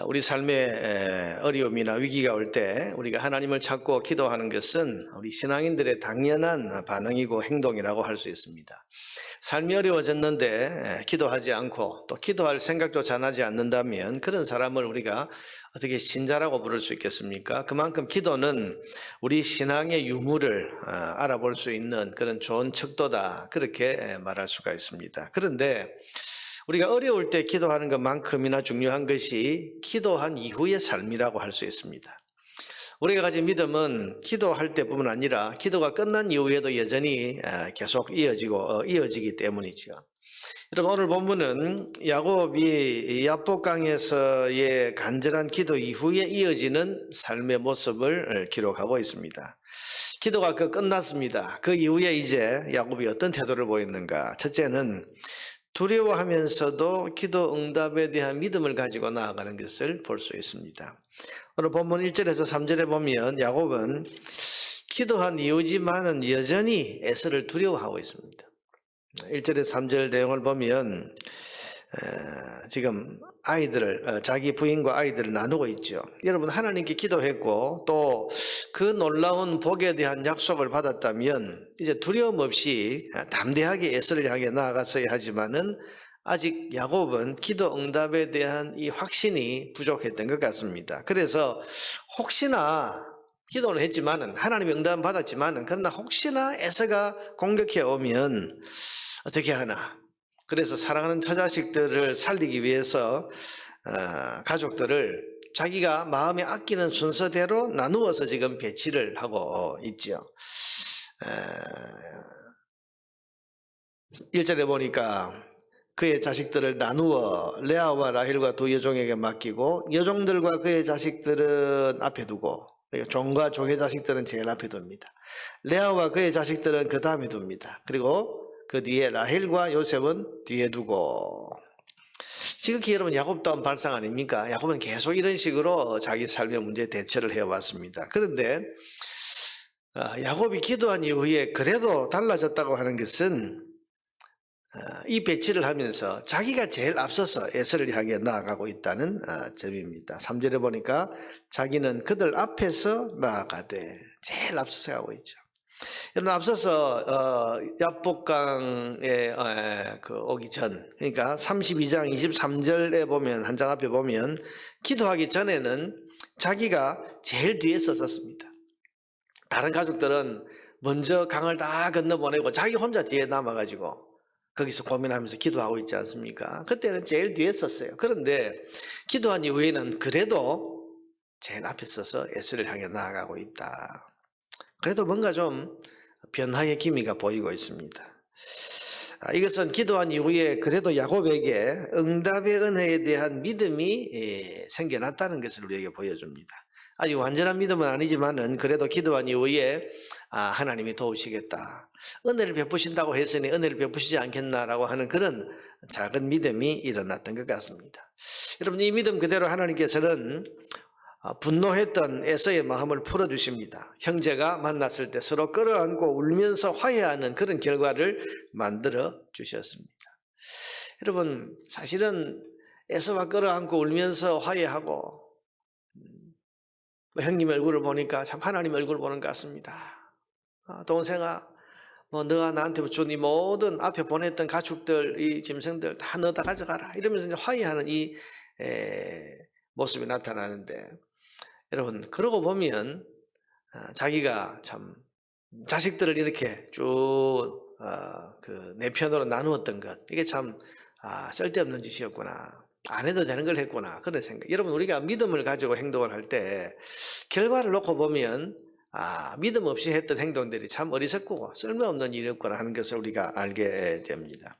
우리 삶에 어려움이나 위기가 올 때 우리가 하나님을 찾고 기도하는 것은 우리 신앙인들의 당연한 반응이고 행동이라고 할 수 있습니다. 삶이 어려워졌는데 기도하지 않고 또 기도할 생각조차 나지 않는다면 그런 사람을 우리가 어떻게 신자라고 부를 수 있겠습니까? 그만큼 기도는 우리 신앙의 유무를 알아볼 수 있는 그런 좋은 척도다, 그렇게 말할 수가 있습니다. 그런데 우리가 어려울 때 기도하는 것만큼이나 중요한 것이 기도한 이후의 삶이라고 할 수 있습니다. 우리가 가진 믿음은 기도할 때뿐만 아니라 기도가 끝난 이후에도 여전히 계속 이어지기 때문이죠. 여러분, 오늘 본문은 야곱이 야복강에서의 간절한 기도 이후에 이어지는 삶의 모습을 기록하고 있습니다. 기도가 끝났습니다. 그 이후에 이제 야곱이 어떤 태도를 보였는가? 첫째는 두려워하면서도 기도 응답에 대한 믿음을 가지고 나아가는 것을 볼 수 있습니다. 오늘 본문 1절에서 3절에 보면 야곱은 기도한 이후지만은 여전히 에서를 두려워하고 있습니다. 1절에서 3절 내용을 보면 지금 자기 부인과 아이들을 나누고 있죠. 여러분, 하나님께 기도했고 또 그 놀라운 복에 대한 약속을 받았다면 이제 두려움 없이 담대하게 에서를 향해 나아갔어야 하지만은 아직 야곱은 기도 응답에 대한 이 확신이 부족했던 것 같습니다. 그래서 혹시나 기도는 했지만은 하나님의 응답은 받았지만은 그러나 혹시나 에서가 공격해 오면 어떻게 하나? 그래서 사랑하는 처자식들을 살리기 위해서 가족들을 자기가 마음에 아끼는 순서대로 나누어서 지금 배치를 하고 있죠. 1절에 보니까 그의 자식들을 나누어 레아와 라헬과 두 여종에게 맡기고 여종들과 그의 자식들은 앞에 두고, 그러니까 종과 종의 자식들은 제일 앞에 둡니다. 레아와 그의 자식들은 그 다음에 둡니다. 그리고 그 뒤에 라헬과 요셉은 뒤에 두고. 지극히 여러분 야곱다운 발상 아닙니까? 야곱은 계속 이런 식으로 자기 삶의 문제에 대처를 해왔습니다. 그런데 야곱이 기도한 이후에 그래도 달라졌다고 하는 것은 이 배치를 하면서 자기가 제일 앞서서 에서를 향해 나아가고 있다는 점입니다. 3절에 보니까 자기는 그들 앞에서 나아가되 제일 앞서서 가고 있죠. 여러분, 앞서서 야복강에 오기 전, 그러니까 32장 23절에 보면, 한 장 앞에 보면 기도하기 전에는 자기가 제일 뒤에 서었습니다. 다른 가족들은 먼저 강을 다 건너보내고 자기 혼자 뒤에 남아가지고 거기서 고민하면서 기도하고 있지 않습니까? 그때는 제일 뒤에 섰어요. 그런데 기도한 이후에는 그래도 제일 앞에 서서 에서를 향해 나아가고 있다. 그래도 뭔가 좀 변화의 기미가 보이고 있습니다. 이것은 기도한 이후에 그래도 야곱에게 응답의 은혜에 대한 믿음이 생겨났다는 것을 우리에게 보여줍니다. 아직 완전한 믿음은 아니지만은 그래도 기도한 이후에 하나님이 도우시겠다, 은혜를 베푸신다고 했으니 은혜를 베푸시지 않겠나라고 하는 그런 작은 믿음이 일어났던 것 같습니다. 여러분, 이 믿음 그대로 하나님께서는 분노했던 에서의 마음을 풀어주십니다. 형제가 만났을 때 서로 끌어안고 울면서 화해하는 그런 결과를 만들어 주셨습니다. 여러분, 사실은 에서와 끌어안고 울면서 화해하고 형님 얼굴을 보니까 참 하나님 얼굴을 보는 것 같습니다. 동생아, 너가 나한테 준 이 모든 앞에 보냈던 가축들, 이 짐승들 다 너 다 가져가라, 이러면서 이제 화해하는 이 모습이 나타나는데, 여러분, 그러고 보면 자기가 참 자식들을 이렇게 쭉 내 편으로 나누었던 것, 이게 참 쓸데없는 짓이었구나, 안 해도 되는 걸 했구나, 그런 생각. 여러분, 우리가 믿음을 가지고 행동을 할 때 결과를 놓고 보면 믿음 없이 했던 행동들이 참 어리석고 쓸모없는 일이었구나 하는 것을 우리가 알게 됩니다.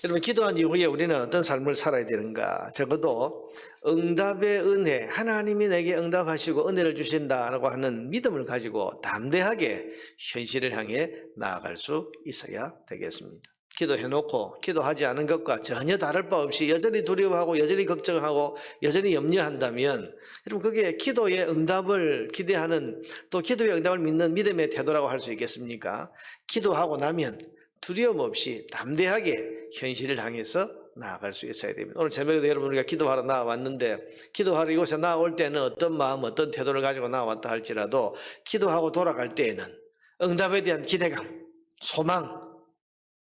여러분, 기도한 이후에 우리는 어떤 삶을 살아야 되는가? 적어도 응답의 은혜, 하나님이 내게 응답하시고 은혜를 주신다라고 하는 믿음을 가지고 담대하게 현실을 향해 나아갈 수 있어야 되겠습니다. 기도해놓고 기도하지 않은 것과 전혀 다를 바 없이 여전히 두려워하고 여전히 걱정하고 여전히 염려한다면, 여러분, 그게 기도의 응답을 기대하는, 또 기도의 응답을 믿는 믿음의 태도라고 할 수 있겠습니까? 기도하고 나면 두려움 없이 담대하게 현실을 향해서 나아갈 수 있어야 됩니다. 오늘 새벽에도 여러분 우리가 기도하러 나왔는데 기도하러 이곳에 나올 때는 어떤 마음 어떤 태도를 가지고 나왔다 할지라도 기도하고 돌아갈 때에는 응답에 대한 기대감, 소망,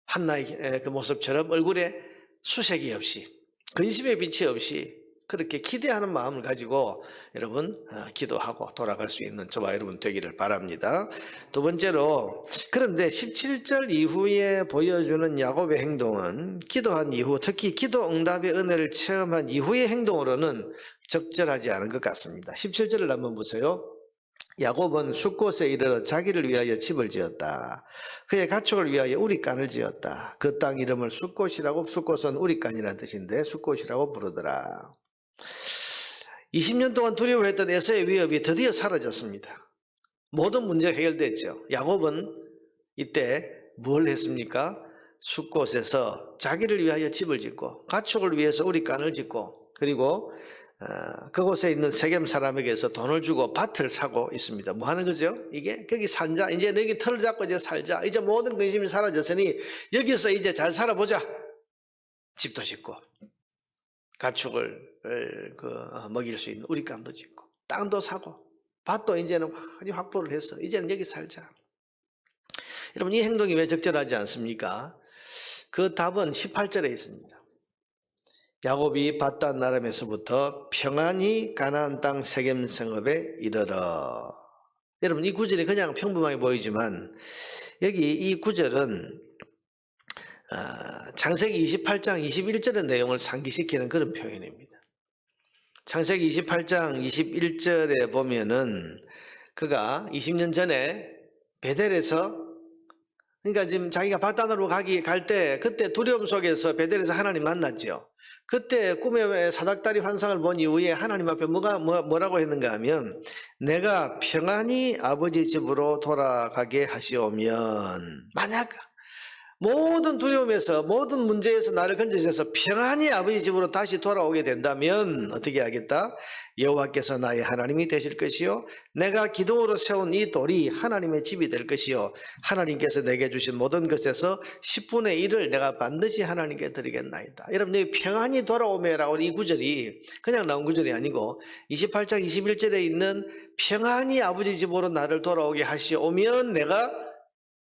한나의 그 모습처럼 얼굴에 수색이 없이 근심의 빛이 없이 그렇게 기대하는 마음을 가지고 여러분 기도하고 돌아갈 수 있는 저와 여러분 되기를 바랍니다. 두 번째로, 그런데 17절 이후에 보여주는 야곱의 행동은 기도한 이후, 특히 기도 응답의 은혜를 체험한 이후의 행동으로는 적절하지 않은 것 같습니다. 17절을 한번 보세요. 야곱은 숫곳에 이르러 자기를 위하여 집을 지었다. 그의 가축을 위하여 우리간을 지었다. 그 땅 이름을 숫곳이라고, 숫곳은 우리간이라는 뜻인데 숫곳이라고 부르더라. 20년 동안 두려워했던 에서의 위협이 드디어 사라졌습니다. 모든 문제가 해결됐죠. 야곱은 이때 뭘 했습니까? 숫곳에서 자기를 위하여 집을 짓고 가축을 위해서 우리간을 짓고 그리고 그곳에 있는 세겜 사람에게서 돈을 주고 밭을 사고 있습니다. 뭐 하는 거죠? 이게 거기 살자. 이제 여기 털을 잡고 이제 살자. 이제 모든 근심이 사라졌으니 여기서 이제 잘 살아보자. 집도 짓고 가축을 먹일 수 있는 우리간도 짓고 땅도 사고 밭도 이제는 많이 확보를 해서 이제는 여기 살자. 여러분, 이 행동이 왜 적절하지 않습니까? 그 답은 18절에 있습니다. 야곱이 밧단 아람에서부터 평안히 가나안 땅 세겜 성읍에 이르러. 여러분, 이 구절이 그냥 평범하게 보이지만 여기 이 구절은 창세기 28장 21절의 내용을 상기시키는 그런 표현입니다. 창세기 28장 21절에 보면은 그가 20년 전에 베델에서, 그러니까 지금 자기가 밧단으로 갈 때 그때 두려움 속에서 베델에서 하나님 만났죠. 그때 꿈에 사닥다리 환상을 본 이후에 하나님 앞에 뭐라고 했는가 하면, 내가 평안히 아버지 집으로 돌아가게 하시오면, 만약 모든 두려움에서 모든 문제에서 나를 건져주셔서 평안히 아버지 집으로 다시 돌아오게 된다면 어떻게 하겠다? 여호와께서 나의 하나님이 되실 것이요 내가 기둥으로 세운 이 돌이 하나님의 집이 될 것이요 하나님께서 내게 주신 모든 것에서 10분의 1을 내가 반드시 하나님께 드리겠나이다. 여러분, 이 평안히 돌아오매라고 이 구절이 그냥 나온 구절이 아니고 28장 21절에 있는 평안히 아버지 집으로 나를 돌아오게 하시오면 내가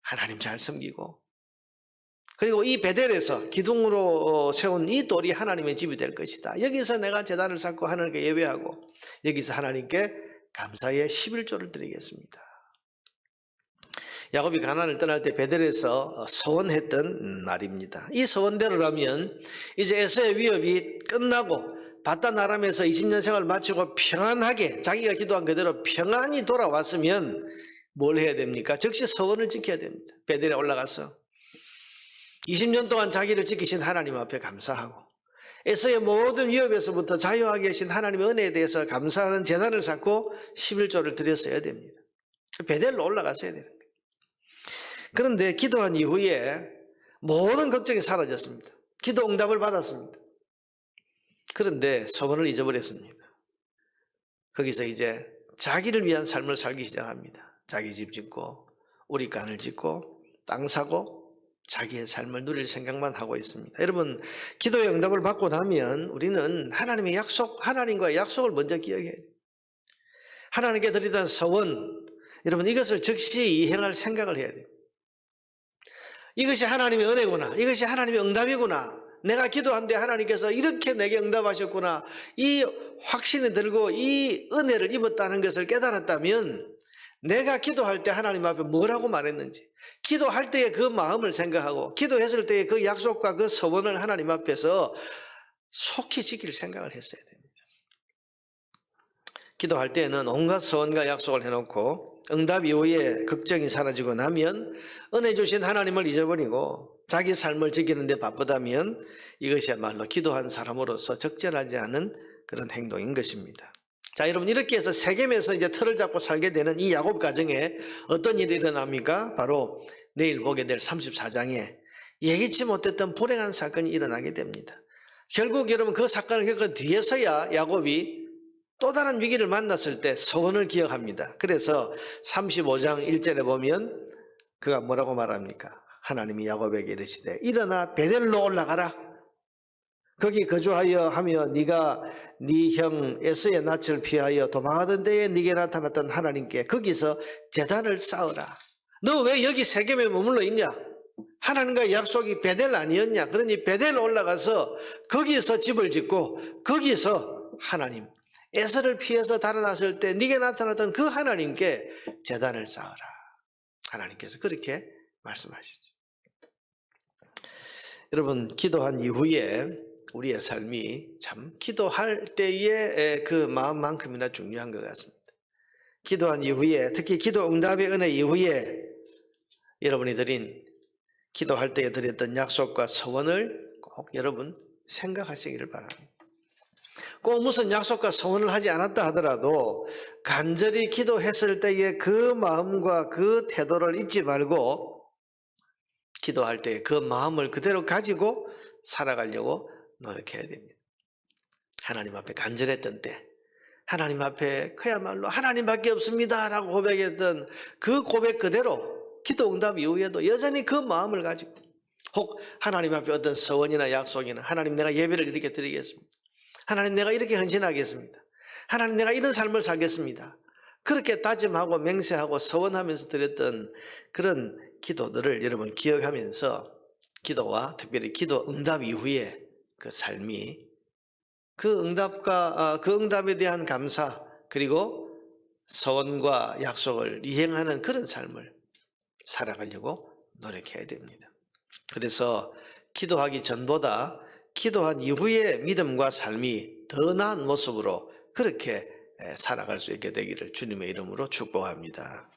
하나님 잘 섬기고, 그리고 이 베델에서 기둥으로 세운 이 돌이 하나님의 집이 될 것이다. 여기서 내가 제단을 쌓고 하나님께 예배하고 여기서 하나님께 감사의 11조를 드리겠습니다. 야곱이 가나안을 떠날 때 베델에서 서원했던 말입니다. 이 서원대로라면 이제 에서의 위협이 끝나고 밧단 아람에서 20년 생활을 마치고 평안하게 자기가 기도한 그대로 평안히 돌아왔으면 뭘 해야 됩니까? 즉시 서원을 지켜야 됩니다. 베델에 올라가서 20년 동안 자기를 지키신 하나님 앞에 감사하고 에서의 모든 위협에서부터 자유하게 하신 하나님의 은혜에 대해서 감사하는 제단을 쌓고 11조를 드렸어야 됩니다. 베델로 올라갔어야 되는 거예요. 그런데 기도한 이후에 모든 걱정이 사라졌습니다. 기도 응답을 받았습니다. 그런데 서원을 잊어버렸습니다. 거기서 이제 자기를 위한 삶을 살기 시작합니다. 자기 집 짓고 우리간을 짓고 땅 사고 자기의 삶을 누릴 생각만 하고 있습니다. 여러분, 기도의 응답을 받고 나면 우리는 하나님의 약속, 하나님과의 약속을 먼저 기억해야 돼요. 하나님께 드리던 서원, 여러분 이것을 즉시 이행할 생각을 해야 돼요. 이것이 하나님의 은혜구나, 이것이 하나님의 응답이구나, 내가 기도한데 하나님께서 이렇게 내게 응답하셨구나, 이 확신이 들고 이 은혜를 입었다는 것을 깨달았다면 내가 기도할 때 하나님 앞에 뭐라고 말했는지, 기도할 때의 그 마음을 생각하고 기도했을 때의 그 약속과 그 서원을 하나님 앞에서 속히 지킬 생각을 했어야 됩니다. 기도할 때에는 온갖 서원과 약속을 해놓고 응답 이후에 걱정이 사라지고 나면 은혜 주신 하나님을 잊어버리고 자기 삶을 지키는 데 바쁘다면 이것이야말로 기도한 사람으로서 적절하지 않은 그런 행동인 것입니다. 자, 여러분, 이렇게 해서 세겜에서 이제 틀을 잡고 살게 되는 이 야곱 가정에 어떤 일이 일어납니까? 바로 내일 보게 될 34장에 예기치 못했던 불행한 사건이 일어나게 됩니다. 결국 여러분 그 사건을 겪은 뒤에서야 야곱이 또 다른 위기를 만났을 때 서원을 기억합니다. 그래서 35장 1절에 보면 그가 뭐라고 말합니까? 하나님이 야곱에게 이르시되 일어나 베델로 올라가라. 거기 거주하여 하며 네가 네 형 에서의 낯을 피하여 도망하던 때에 네게 나타났던 하나님께 거기서 제단을 쌓으라. 너 왜 여기 세겜에 머물러 있냐? 하나님과 약속이 베델 아니었냐? 그러니 베델 올라가서 거기서 집을 짓고 거기서 하나님 에서를 피해서 달아났을 때 네게 나타났던 그 하나님께 제단을 쌓으라. 하나님께서 그렇게 말씀하시죠. 여러분, 기도한 이후에 우리의 삶이 참 기도할 때의 그 마음만큼이나 중요한 것 같습니다. 기도한 이후에, 특히 기도 응답의 은혜 이후에 여러분이 드린 기도할 때에 드렸던 약속과 서원을 꼭 여러분 생각하시기를 바랍니다. 꼭 무슨 약속과 서원을 하지 않았다 하더라도 간절히 기도했을 때의 그 마음과 그 태도를 잊지 말고 기도할 때 그 마음을 그대로 가지고 살아가려고 노력해야 됩니다. 하나님 앞에 간절했던 때, 하나님 앞에 그야말로 하나님밖에 없습니다 라고 고백했던 그 고백 그대로 기도 응답 이후에도 여전히 그 마음을 가지고, 혹 하나님 앞에 어떤 서원이나 약속이나 하나님 내가 예배를 이렇게 드리겠습니다, 하나님 내가 이렇게 헌신하겠습니다, 하나님 내가 이런 삶을 살겠습니다, 그렇게 다짐하고 맹세하고 서원하면서 드렸던 그런 기도들을 여러분 기억하면서 기도와 특별히 기도 응답 이후에 그 삶이 그 응답에 대한 감사 그리고 서원과 약속을 이행하는 그런 삶을 살아가려고 노력해야 됩니다. 그래서 기도하기 전보다 기도한 이후의 믿음과 삶이 더 나은 모습으로 그렇게 살아갈 수 있게 되기를 주님의 이름으로 축복합니다.